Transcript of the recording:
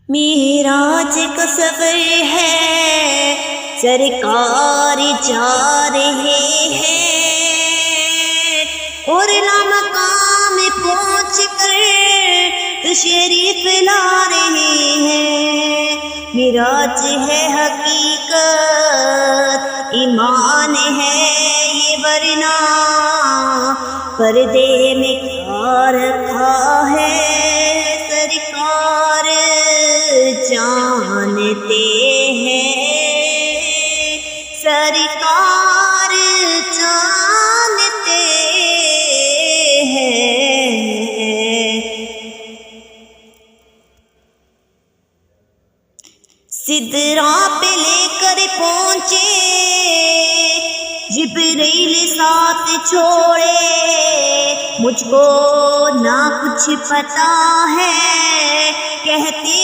معراج کا سفر ہے، سرکار جا رہے ہیں، اور مقام پہنچ کر تشریف لا رہے ہیں۔ معراج ہے حقیقت، ایمان ہے یہ، ورنہ پردے میں کیا رکھا ہے سرکار جانتے ہیں، سرکار جانتے ہیں۔ سدرا پہ لے کر پہنچے، جبریل ساتھ چھوڑے، مجھ کو نہ کچھ پتا ہے، کہتے